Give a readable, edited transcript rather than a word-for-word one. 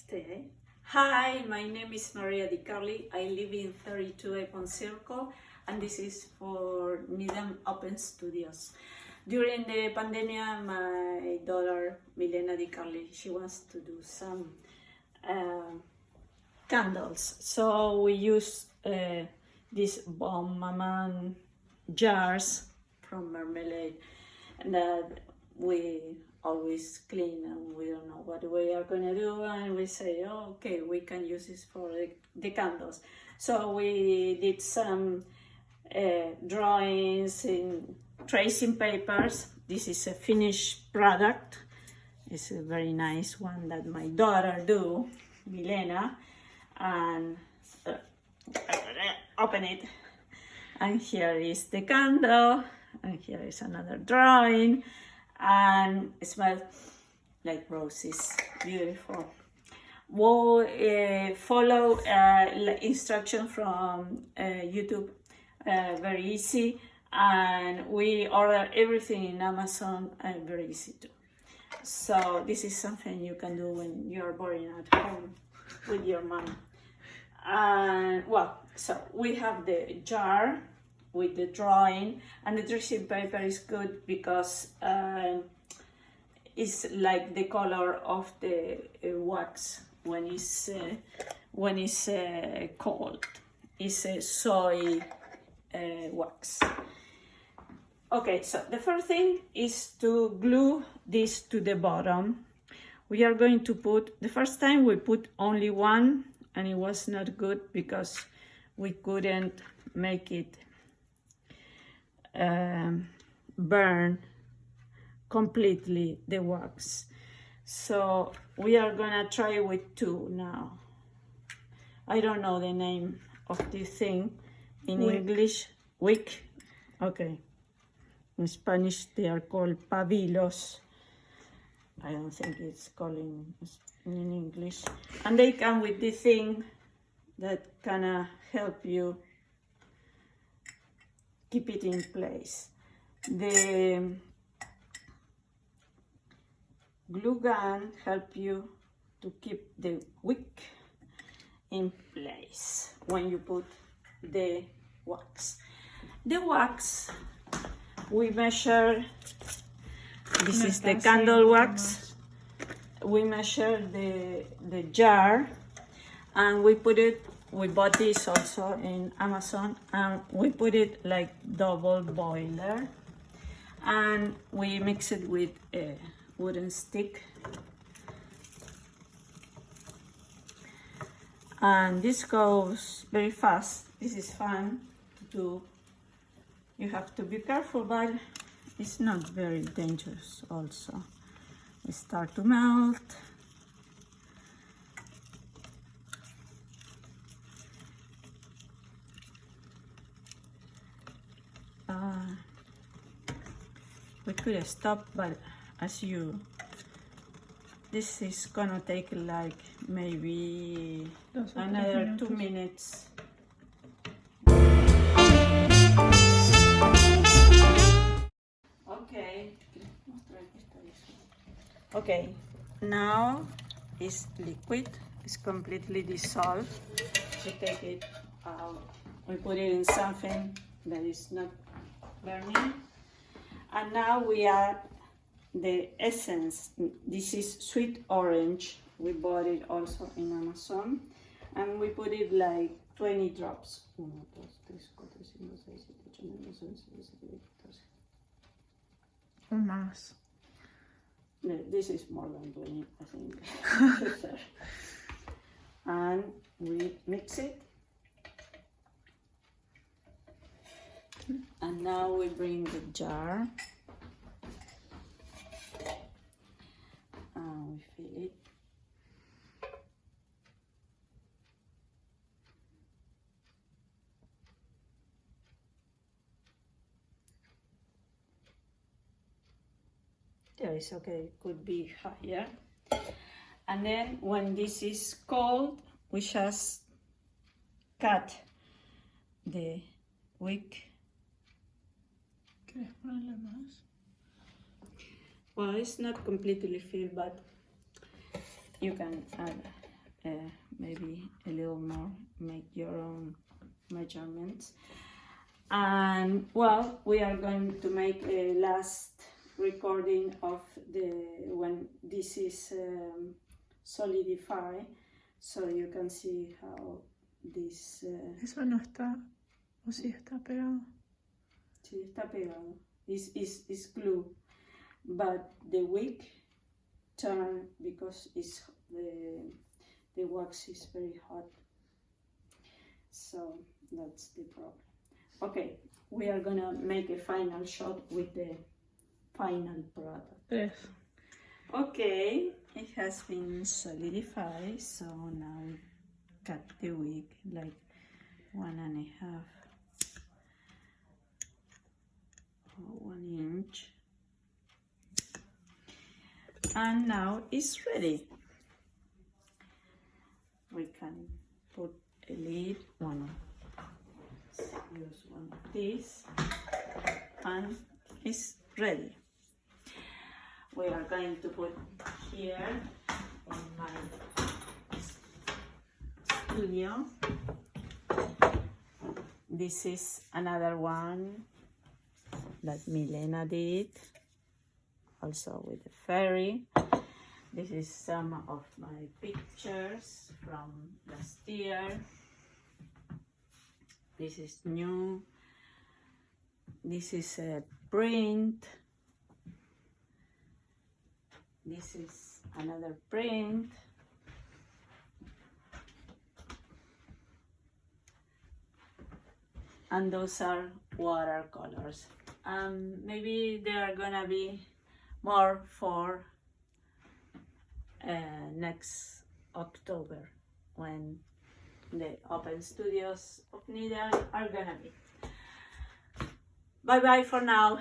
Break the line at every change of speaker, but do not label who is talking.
Stay. Hi, my name is Maria Di Carli. I live in 32 Avon Circle, and this is for Needham Open Studios. During the pandemic, my daughter Maria Di Carli, she wants to do some candles. So we use these bomb maman jars from Marmalade, and that we always clean, and we don't know what we are going to do, and we say, oh, okay, we can use this for the candles. So we did some drawings in tracing papers. This is a finished product. It's a very nice one that my daughter do, Milena, and open it, and here is the candle, and here is another drawing, and it smells like roses. Beautiful. We'll follow instruction from YouTube, very easy, and we order everything in Amazon, very easy too. So this is something you can do when you're boring at home with your mom. And well, so we have the jar with the drawing, and the tracing paper is good because it's like the color of the wax when it's cold. It's a soy wax. Okay, so the first thing is to glue this to the bottom. We are going to put, the first time we put only one, and it was not good because we couldn't make it burn completely the wax. So we are gonna try with two now. I don't know the name of this thing in English. Wick. Okay. In Spanish they are called pabilos. I don't think it's called in English. And they come with this thing that kinda help you keep it in place. The glue gun help you to keep the wick in place when you put the wax. The wax we measure. This is the candle wax. We measure the jar, and we put it. We bought this also in Amazon, and we put it like double boiler, and we mix it with a wooden stick. And this goes very fast. This is fun to do. You have to be careful, but it's not very dangerous also. We start to melt. We could stop, but this is gonna take like maybe another 2 minutes. Okay, now it's liquid. It's completely dissolved. We take it out. We put it in something that is not burning. And now we add the essence. This is sweet orange. We bought it also in Amazon. And we put it like 20 drops. 1, 2, 3, 4, 5, 6, 7, 8, 9, 10, 11, 12, 13.
Más.
This is more than 20, I think. And we mix it. And now we bring the jar. And we fill it. There is okay, it could be higher. And then when this is cold, we just cut the wick.
¿Quieres ponerle más?
Well, it's not completely filled, but you can add maybe a little more, make your own measurements. And well, we are going to make a last recording of when this is solidify, so you can see how this
Eso no está, o sí está pegado.
sí está pegado. Is glue, but the wick turn because it's the wax is very hot, so that's the problem. Okay, we are gonna make a final shot with the final product.
Yes.
Okay, it has been solidified, so now we cut the wig like 1.5 or 1 inch, and now it's ready. We can put a lid, use one of these, and it's ready. We are going to put here in my studio. This is another one that Milena did, also with the fairy. This is some of my pictures from last year. This is new. This is a print. This is another print. And those are watercolors. Maybe there are gonna be more for next October, when the open studios of Needle are gonna be. Bye bye for now.